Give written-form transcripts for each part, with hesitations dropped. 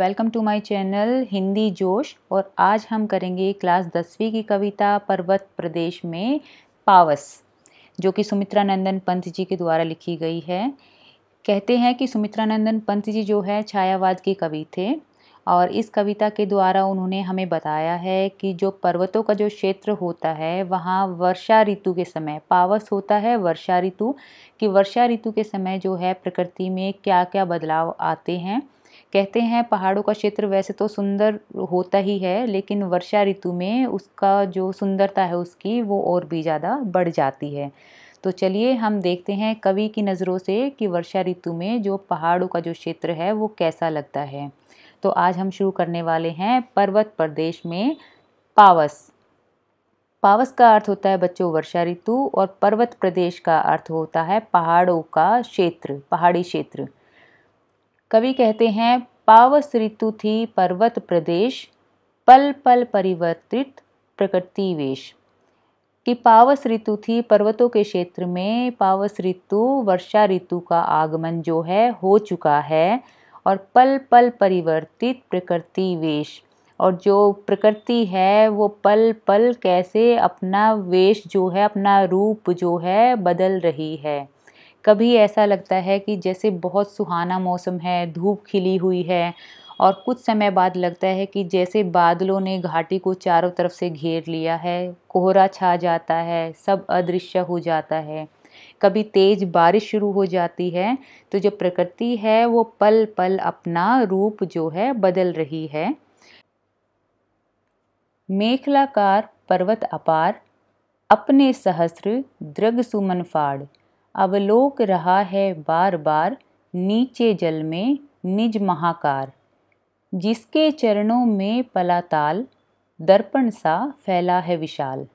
Welcome to my channel Hindi Josh. और आज हम करेंगे क्लास 10वीं की कविता पर्वत प्रदेश में पावस, जो कि सुमित्रा नंदन पंत जी के द्वारा लिखी गई है। कहते हैं कि सुमित्रा नंदन पंत जी जो है छायावाद के कवि थे और इस कविता के द्वारा उन्होंने हमें बताया है कि जो पर्वतों का जो क्षेत्र होता है वहाँ वर्षा ऋतु के समय पावस होता है। वर्षा ऋतु वर्षा ऋतु के समय जो है प्रकृति में क्या क्या बदलाव आते हैं। कहते हैं पहाड़ों का क्षेत्र वैसे तो सुंदर होता ही है, लेकिन वर्षा ऋतु में उसका जो सुंदरता है उसकी वो और भी ज़्यादा बढ़ जाती है। तो चलिए हम देखते हैं कवि की नज़रों से कि वर्षा ऋतु में जो पहाड़ों का जो क्षेत्र है वो कैसा लगता है। तो आज हम शुरू करने वाले हैं पर्वत प्रदेश में पावस। पावस का अर्थ होता है बच्चों वर्षा ऋतु और पर्वत प्रदेश का अर्थ होता है पहाड़ों का क्षेत्र, पहाड़ी क्षेत्र। कवि कहते हैं पावस ऋतु थी पर्वत प्रदेश, पल पल परिवर्तित प्रकृति वेश। कि पावस ऋतु थी पर्वतों के क्षेत्र में, पावस ऋतु वर्षा ऋतु का आगमन जो है हो चुका है और पल पल परिवर्तित प्रकृति वेश। और जो प्रकृति है वो पल पल कैसे अपना वेश जो है, अपना रूप जो है बदल रही है। कभी ऐसा लगता है कि जैसे बहुत सुहाना मौसम है, धूप खिली हुई है, और कुछ समय बाद लगता है कि जैसे बादलों ने घाटी को चारों तरफ से घेर लिया है, कोहरा छा जाता है, सब अदृश्य हो जाता है। कभी तेज बारिश शुरू हो जाती है। तो जो प्रकृति है वो पल पल अपना रूप जो है बदल रही है। मेखलाकार पर्वत अपार, अपने सहस्र दृग सुमन फाड़। अवलोक रहा है बार बार, नीचे जल में निज महाकार। जिसके चरणों में पलाताल, दर्पण सा फैला है विशाल।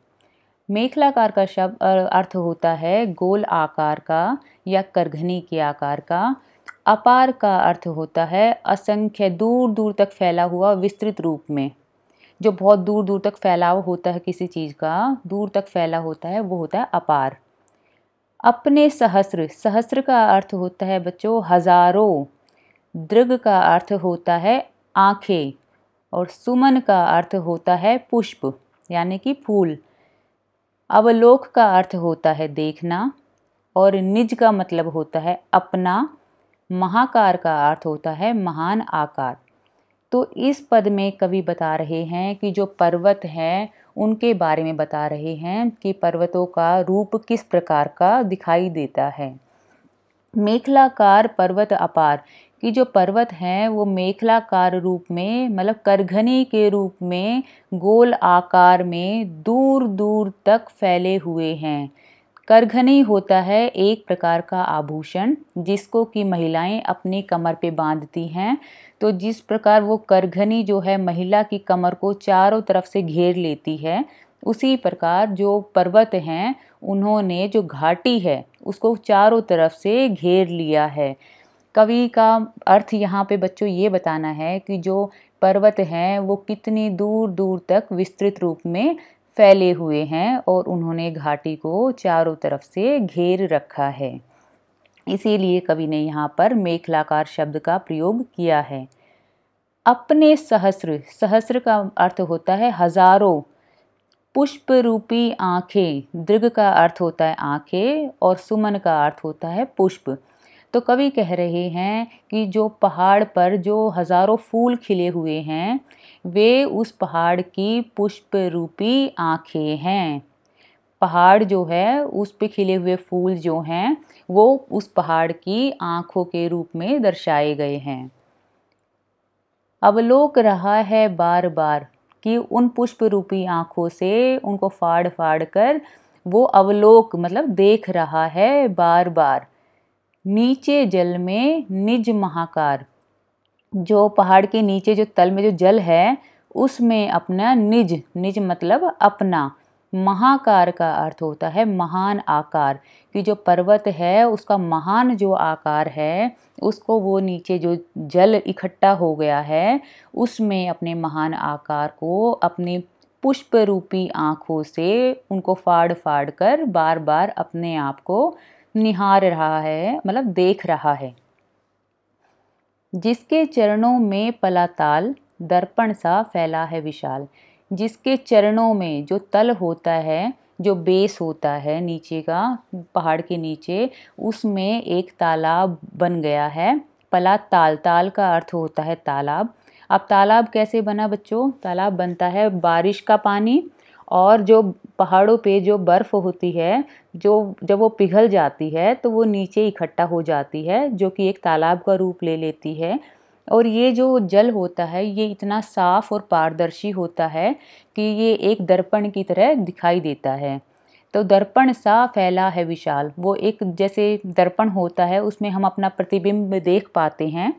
मेखलाकार का शब्द अर्थ होता है गोल आकार का या करघनी के आकार का। अपार का अर्थ होता है असंख्य, दूर दूर तक फैला हुआ, विस्तृत रूप में। जो बहुत दूर दूर तक फैलाव होता है किसी चीज़ का, दूर तक फैला होता है, वो होता है अपार। अपने सहस्र, सहस्र का अर्थ होता है बच्चों हजारों। दृग का अर्थ होता है आंखें और सुमन का अर्थ होता है पुष्प यानी कि फूल। अवलोक का अर्थ होता है देखना और निज का मतलब होता है अपना। महाकार का अर्थ होता है महान आकार। तो इस पद में कवि बता रहे हैं कि जो पर्वत हैं उनके बारे में बता रहे हैं कि पर्वतों का रूप किस प्रकार का दिखाई देता है। मेखलाकार पर्वत अपार, कि जो पर्वत हैं वो मेखलाकार रूप में, मतलब करघनी के रूप में, गोल आकार में दूर दूर तक फैले हुए हैं। करघनी होता है एक प्रकार का आभूषण जिसको कि महिलाएं अपनी कमर पे बांधती हैं। तो जिस प्रकार वो करघनी जो है महिला की कमर को चारों तरफ से घेर लेती है, उसी प्रकार जो पर्वत हैं उन्होंने जो घाटी है उसको चारों तरफ से घेर लिया है। कवि का अर्थ यहाँ पे बच्चों ये बताना है कि जो पर्वत हैं वो कितनी दूर दूर तक विस्तृत रूप में फैले हुए हैं और उन्होंने घाटी को चारों तरफ से घेर रखा है। इसीलिए कवि ने यहाँ पर मेखलाकार शब्द का प्रयोग किया है। अपने सहस्र, सहस्र का अर्थ होता है हजारों। पुष्प रूपी आंखें, दृग का अर्थ होता है आंखें और सुमन का अर्थ होता है पुष्प। तो कवि कह रहे हैं कि जो पहाड़ पर जो हजारों फूल खिले हुए हैं वे उस पहाड़ की पुष्प रूपी आंखें हैं। पहाड़ जो है उस पे खिले हुए फूल जो हैं वो उस पहाड़ की आंखों के रूप में दर्शाए गए हैं। अवलोक रहा है बार बार, कि उन पुष्प रूपी आंखों से उनको फाड़ फाड़ कर वो अवलोक मतलब देख रहा है बार बार। नीचे जल में निज महाकार, जो पहाड़ के नीचे जो तल में जो जल है उसमें अपना निज, निज मतलब अपना। महाकार का अर्थ होता है महान आकार, कि जो पर्वत है उसका महान जो आकार है उसको वो नीचे जो जल इकट्ठा हो गया है उसमें अपने महान आकार को अपनी पुष्प रूपी आँखों से उनको फाड़ फाड़ कर बार बार अपने आप को निहार रहा है, मतलब देख रहा है। जिसके चरणों में पला ताल, दर्पण सा फैला है विशाल। जिसके चरणों में, जो तल होता है, जो बेस होता है नीचे का, पहाड़ के नीचे, उसमें एक तालाब बन गया है। पला ताल, ताल का अर्थ होता है तालाब। अब तालाब कैसे बना बच्चों? तालाब बनता है बारिश का पानी और जो पहाड़ों पे जो बर्फ़ होती है, जो जब वो पिघल जाती है तो वो नीचे इकट्ठा हो जाती है, जो कि एक तालाब का रूप ले लेती है। और ये जो जल होता है ये इतना साफ और पारदर्शी होता है कि ये एक दर्पण की तरह दिखाई देता है। तो दर्पण सा फैला है विशाल, वो एक जैसे दर्पण होता है उसमें हम अपना प्रतिबिंब देख पाते हैं,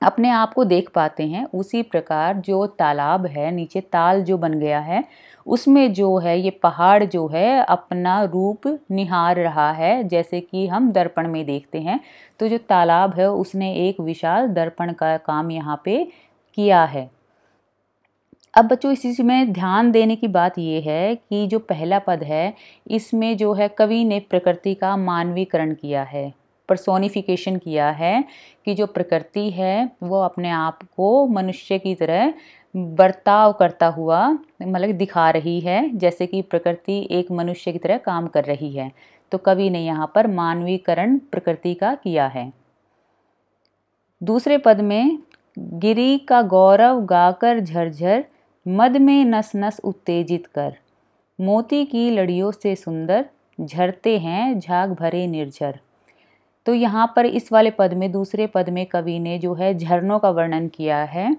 अपने आप को देख पाते हैं। उसी प्रकार जो तालाब है, नीचे ताल जो बन गया है, उसमें जो है ये पहाड़ जो है अपना रूप निहार रहा है, जैसे कि हम दर्पण में देखते हैं। तो जो तालाब है उसने एक विशाल दर्पण का काम यहाँ पे किया है। अब बच्चों इसी में ध्यान देने की बात ये है कि जो पहला पद है इसमें जो है कवि ने प्रकृति का मानवीकरण किया है, पर्सोनिफिकेशन किया है कि जो प्रकृति है वो अपने आप को मनुष्य की तरह बर्ताव करता हुआ मतलब दिखा रही है, जैसे कि प्रकृति एक मनुष्य की तरह काम कर रही है। तो कवि ने यहाँ पर मानवीकरण प्रकृति का किया है। दूसरे पद में गिरी का गौरव गाकर झरझर, मद में नस नस उत्तेजित कर, मोती की लड़ियों से सुंदर, झरते हैं झाग भरे निर्झर। तो यहाँ पर इस वाले पद में, दूसरे पद में कवि ने जो है झरनों का वर्णन किया है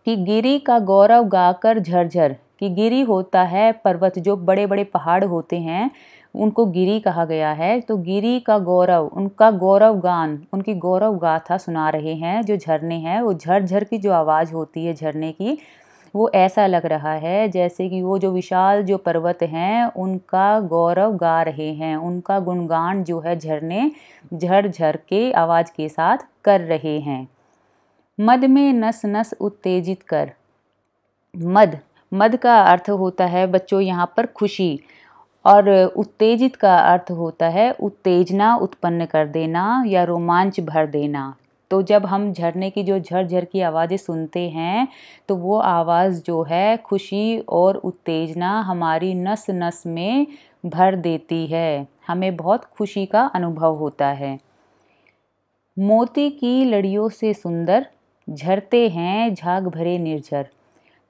कि गिरी का गौरव गाकर झरझर, कि गिरी होता है पर्वत, जो बड़े बड़े पहाड़ होते हैं उनको गिरी कहा गया है। तो गिरी का गौरव, उनका गौरव गान, उनकी गौरव गाथा सुना रहे हैं। जो झरने हैं वो झरझर की जो आवाज़ होती है झरने की, वो ऐसा लग रहा है जैसे कि वो जो विशाल जो पर्वत हैं उनका गौरव गा रहे हैं, उनका गुणगान जो है झरने झरझर के आवाज़ के साथ कर रहे हैं। मद में नस नस उत्तेजित कर, मद, मद का अर्थ होता है बच्चों यहाँ पर खुशी, और उत्तेजित का अर्थ होता है उत्तेजना उत्पन्न कर देना या रोमांच भर देना। तो जब हम झरने की जो झरझर की आवाज़ें सुनते हैं तो वो आवाज़ जो है खुशी और उत्तेजना हमारी नस नस में भर देती है, हमें बहुत खुशी का अनुभव होता है। मोती की लड़ियों से सुंदर, झरते हैं झाग भरे निर्झर।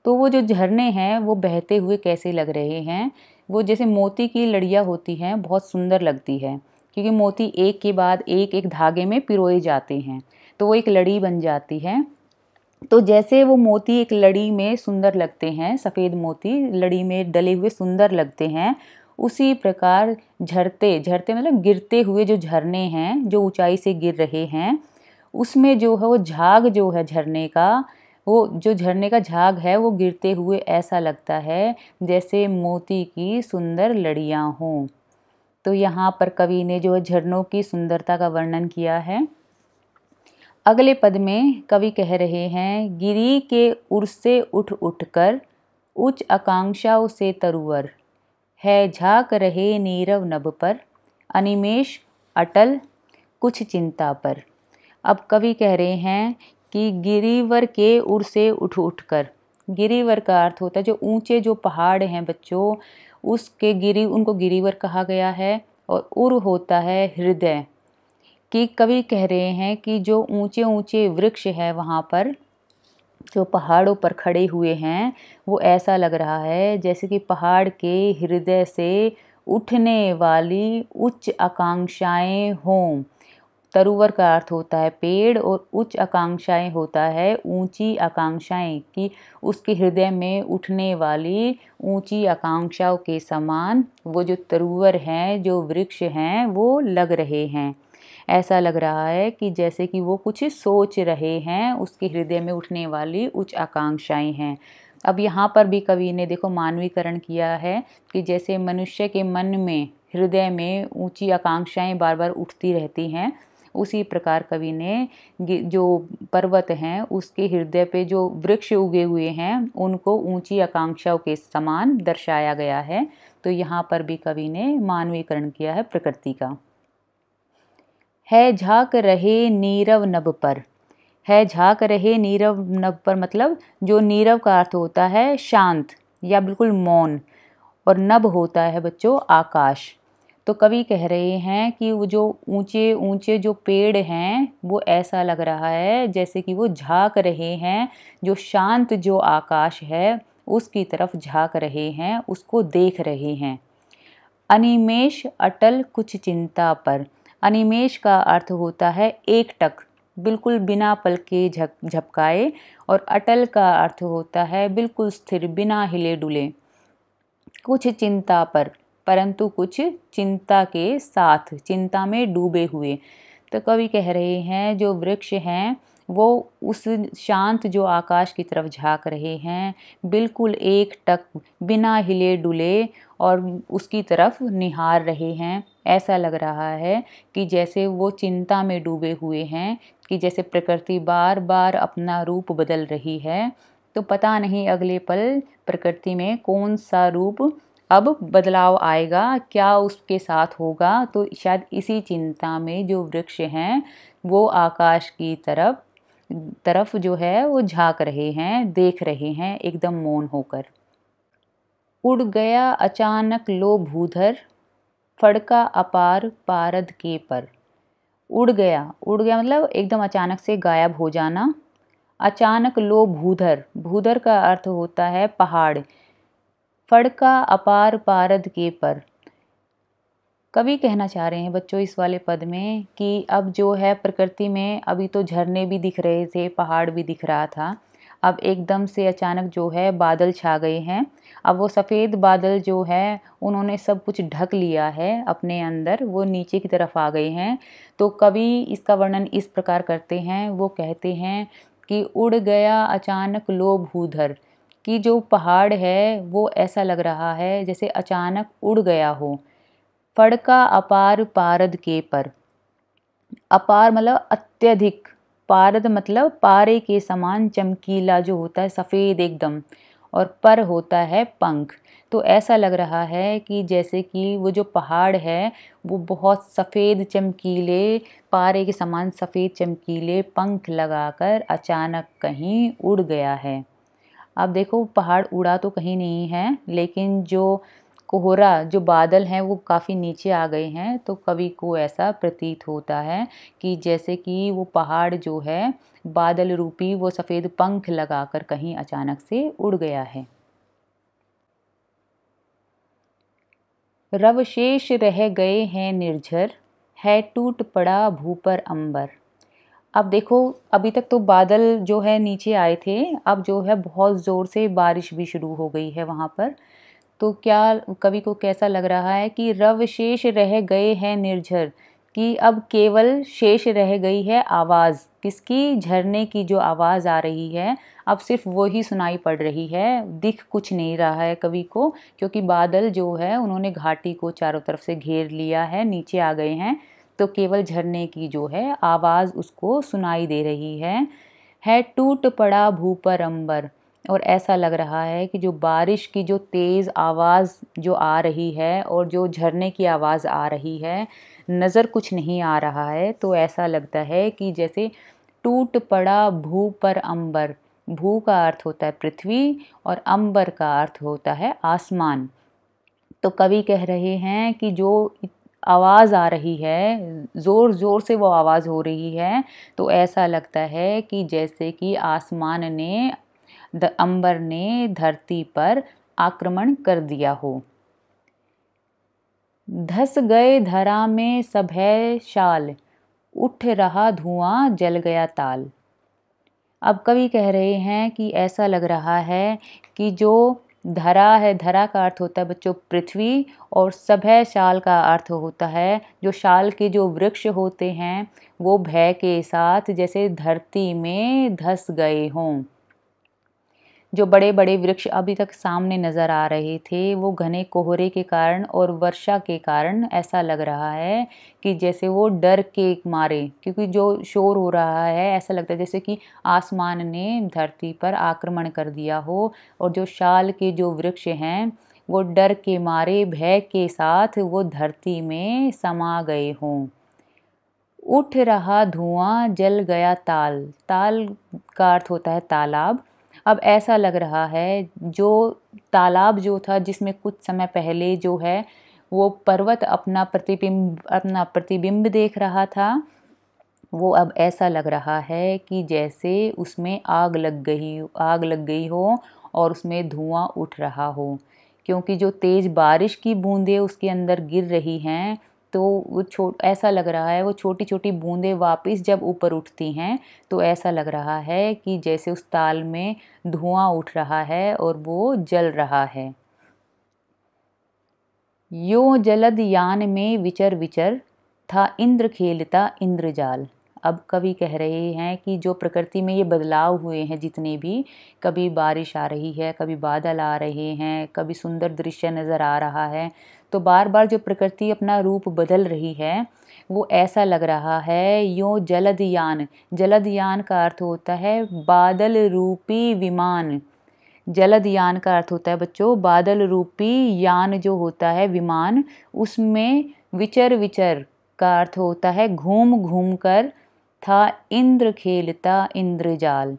तो वो जो झरने हैं वो बहते हुए कैसे लग रहे हैं? वो जैसे मोती की लड़ियाँ होती हैं, बहुत सुंदर लगती है, क्योंकि मोती एक के बाद एक एक धागे में पिरोए जाते हैं तो वो एक लड़ी बन जाती है। तो जैसे वो मोती एक लड़ी में सुंदर लगते हैं, सफ़ेद मोती लड़ी में डले हुए सुंदर लगते हैं, उसी प्रकार झरते, झरते मतलब गिरते हुए जो झरने हैं, जो ऊंचाई से गिर रहे हैं, उसमें जो है वो झाग जो है झरने का, वो जो झरने का झाग है वो गिरते हुए ऐसा लगता है जैसे मोती की सुंदर लड़ियाँ हों। तो यहाँ पर कवि ने जो है झरनों की सुंदरता का वर्णन किया है। अगले पद में कवि कह रहे हैं, गिरी के उर से उठ उठ कर, उच्च आकांक्षाओं से तरुवर, है झाँक रहे नीरव नभ पर, अनिमेष अटल कुछ चिंता पर। अब कवि कह रहे हैं कि गिरिवर के उर से उठ उठ कर, गिरिवर का अर्थ होता है जो ऊंचे जो पहाड़ हैं बच्चों, उसके गिरी, उनको गिरिवर कहा गया है। और उर होता है हृदय, कि कवि कह रहे हैं कि जो ऊंचे ऊंचे वृक्ष है वहाँ पर, जो पहाड़ों पर खड़े हुए हैं, वो ऐसा लग रहा है जैसे कि पहाड़ के हृदय से उठने वाली उच्च आकांक्षाएं हों। तरुवर का अर्थ होता है पेड़ और उच्च आकांक्षाएं होता है ऊंची आकांक्षाएं, कि उसके हृदय में उठने वाली ऊंची आकांक्षाओं के समान वो जो तरुवर हैं, जो वृक्ष हैं, वो लग रहे हैं। ऐसा लग रहा है कि जैसे कि वो कुछ सोच रहे हैं, उसके हृदय में उठने वाली उच्च आकांक्षाएं हैं। अब यहाँ पर भी कवि ने देखो मानवीकरण किया है कि जैसे मनुष्य के मन में, हृदय में ऊंची आकांक्षाएं बार बार उठती रहती हैं, उसी प्रकार कवि ने जो पर्वत हैं उसके हृदय पे जो वृक्ष उगे हुए हैं उनको ऊंची आकांक्षाओं के समान दर्शाया गया है। तो यहाँ पर भी कवि ने मानवीकरण किया है प्रकृति का। है झाँक रहे नीरव नभ पर। है झाँक रहे नीरव नभ पर मतलब जो नीरव का अर्थ होता है शांत या बिल्कुल मौन, और नभ होता है बच्चों आकाश। तो कवि कह रहे हैं कि वो जो ऊंचे ऊंचे जो पेड़ हैं वो ऐसा लग रहा है जैसे कि वो झाँक रहे हैं, जो शांत जो आकाश है उसकी तरफ झाँक रहे हैं, उसको देख रहे हैं। अनिमेष अटल कुछ चिंता पर। अनिमेष का अर्थ होता है एकटक, बिल्कुल बिना पलके झपकाए, और अटल का अर्थ होता है बिल्कुल स्थिर, बिना हिले डुले। कुछ चिंता पर, परंतु कुछ चिंता के साथ, चिंता में डूबे हुए। तो कवि कह रहे हैं जो वृक्ष हैं वो उस शांत जो आकाश की तरफ झाँक रहे हैं, बिल्कुल एकटक बिना हिले डुले, और उसकी तरफ निहार रहे हैं। ऐसा लग रहा है कि जैसे वो चिंता में डूबे हुए हैं, कि जैसे प्रकृति बार बार अपना रूप बदल रही है। तो पता नहीं अगले पल प्रकृति में कौन सा रूप अब बदलाव आएगा, क्या उसके साथ होगा। तो शायद इसी चिंता में जो वृक्ष हैं वो आकाश की तरफ जो है वो झाँक रहे हैं, देख रहे हैं एकदम मौन होकर। उड़ गया अचानक लो भूधर, फड़का अपार पारद के पर। उड़ गया मतलब एकदम अचानक से गायब हो जाना। अचानक लो भूधर, भूधर का अर्थ होता है पहाड़। फड़का अपार पारद के पर, कवि कहना चाह रहे हैं बच्चों इस वाले पद में कि अब जो है प्रकृति में अभी तो झरने भी दिख रहे थे, पहाड़ भी दिख रहा था, अब एकदम से अचानक जो है बादल छा गए हैं। अब वो सफ़ेद बादल जो है उन्होंने सब कुछ ढक लिया है अपने अंदर, वो नीचे की तरफ आ गए हैं। तो कवि इसका वर्णन इस प्रकार करते हैं, वो कहते हैं कि उड़ गया अचानक लो भूधर, कि जो पहाड़ है वो ऐसा लग रहा है जैसे अचानक उड़ गया हो। फड़का अपार पारद के पर, अपार मतलब अत्यधिक, पारद मतलब पारे के समान चमकीला जो होता है सफ़ेद एकदम, और पर होता है पंख। तो ऐसा लग रहा है कि जैसे कि वो जो पहाड़ है वो बहुत सफ़ेद चमकीले, पारे के समान सफ़ेद चमकीले पंख लगाकर अचानक कहीं उड़ गया है। अब देखो पहाड़ उड़ा तो कहीं नहीं है, लेकिन जो कोहरा जो बादल हैं वो काफ़ी नीचे आ गए हैं। तो कवि को ऐसा प्रतीत होता है कि जैसे कि वो पहाड़ जो है बादल रूपी वो सफ़ेद पंख लगाकर कहीं अचानक से उड़ गया है। रवशेष रह गए हैं निर्झर, है टूट पड़ा भू पर अंबर। अब देखो अभी तक तो बादल जो है नीचे आए थे, अब जो है बहुत ज़ोर से बारिश भी शुरू हो गई है वहाँ पर। तो क्या कवि को कैसा लग रहा है कि रव शेष रह गए हैं निर्झर, कि अब केवल शेष रह गई है आवाज़, किसकी, झरने की जो आवाज़ आ रही है अब सिर्फ वो ही सुनाई पड़ रही है, दिख कुछ नहीं रहा है कवि को, क्योंकि बादल जो है उन्होंने घाटी को चारों तरफ से घेर लिया है, नीचे आ गए हैं। तो केवल झरने की जो है आवाज़ उसको सुनाई दे रही है टूट पड़ा भू पर अंबर। और ऐसा लग रहा है कि जो बारिश की जो तेज़ आवाज़ जो आ रही है और जो झरने की आवाज़ आ रही है, नज़र कुछ नहीं आ रहा है। तो ऐसा लगता है कि जैसे टूट पड़ा भू पर अंबर, भू का अर्थ होता है पृथ्वी और अंबर का अर्थ होता है आसमान। तो कवि कह रहे हैं कि जो आवाज़ आ रही है, ज़ोर ज़ोर से वो आवाज़ हो रही है, तो ऐसा लगता है कि जैसे कि आसमान ने, अंबर ने धरती पर आक्रमण कर दिया हो। धस गए धरा में सब है शाल, उठ रहा धुआं जल गया ताल। अब कवि कह रहे हैं कि ऐसा लग रहा है कि जो धरा है, धरा का अर्थ होता है बच्चों पृथ्वी, और सभय शाल का अर्थ होता है जो शाल के जो वृक्ष होते हैं वो भय के साथ जैसे धरती में धस गए हों। जो बड़े बड़े वृक्ष अभी तक सामने नज़र आ रहे थे वो घने कोहरे के कारण और वर्षा के कारण ऐसा लग रहा है कि जैसे वो डर के मारे, क्योंकि जो शोर हो रहा है ऐसा लगता है जैसे कि आसमान ने धरती पर आक्रमण कर दिया हो, और जो शाल के जो वृक्ष हैं वो डर के मारे भय के साथ वो धरती में समा गए हों। उठ रहा धुआं जल गया ताल। ताल का अर्थ होता है तालाब। अब ऐसा लग रहा है जो तालाब जो था जिसमें कुछ समय पहले जो है वो पर्वत अपना प्रतिबिंब देख रहा था, वो अब ऐसा लग रहा है कि जैसे उसमें आग लग गई हो और उसमें धुआं उठ रहा हो, क्योंकि जो तेज़ बारिश की बूंदें उसके अंदर गिर रही हैं तो वो ऐसा लग रहा है वो छोटी छोटी बूंदें वापस जब ऊपर उठती हैं तो ऐसा लग रहा है कि जैसे उस ताल में धुआं उठ रहा है और वो जल रहा है। यो जलद यान में विचर विचर था इंद्र खेलता इंद्रजाल। अब कवि कह रहे हैं कि जो प्रकृति में ये बदलाव हुए हैं जितने भी, कभी बारिश आ रही है, कभी बादल आ रहे हैं, कभी सुंदर दृश्य नज़र आ रहा है, तो बार बार जो प्रकृति अपना रूप बदल रही है वो ऐसा लग रहा है यो जलद यान का अर्थ होता है बादल रूपी विमान। जलद यान का अर्थ होता है बच्चों बादल रूपी यान जो होता है विमान, उसमें विचर विचर का अर्थ होता है घूम घूम कर था इंद्र खेलता इंद्रजाल।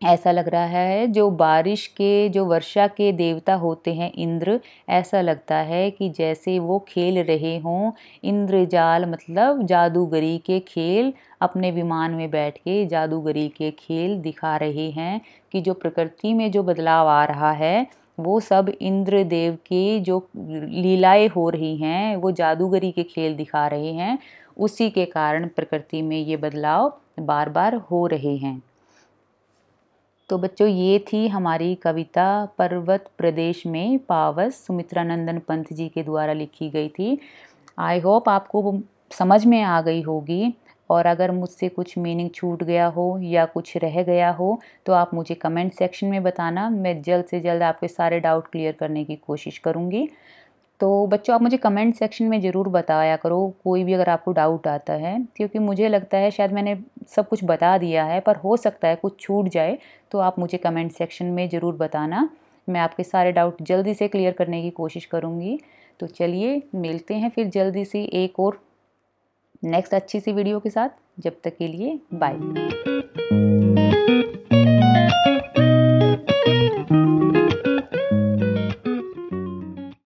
ऐसा लग रहा है जो बारिश के जो वर्षा के देवता होते हैं इंद्र, ऐसा लगता है कि जैसे वो खेल रहे हों इंद्रजाल मतलब जादूगरी के खेल, अपने विमान में बैठ के जादूगरी के खेल दिखा रहे हैं कि जो प्रकृति में जो बदलाव आ रहा है वो सब इंद्र देव की जो लीलाएं हो रही हैं, वो जादूगरी के खेल दिखा रहे हैं, उसी के कारण प्रकृति में ये बदलाव बार बार हो रहे हैं। तो बच्चों ये थी हमारी कविता पर्वत प्रदेश में पावस, सुमित्रा नंदन पंत जी के द्वारा लिखी गई थी। आई होप आपको समझ में आ गई होगी, और अगर मुझसे कुछ मीनिंग छूट गया हो या कुछ रह गया हो तो आप मुझे कमेंट सेक्शन में बताना। मैं जल्द से जल्द आपके सारे डाउट क्लियर करने की कोशिश करूँगी। तो बच्चों आप मुझे कमेंट सेक्शन में ज़रूर बताया करो कोई भी अगर आपको डाउट आता है, क्योंकि मुझे लगता है शायद मैंने सब कुछ बता दिया है पर हो सकता है कुछ छूट जाए, तो आप मुझे कमेंट सेक्शन में ज़रूर बताना। मैं आपके सारे डाउट जल्दी से क्लियर करने की कोशिश करूँगी। तो चलिए मिलते हैं फिर जल्दी से एक और नेक्स्ट अच्छी सी वीडियो के साथ। जब तक के लिए बाय।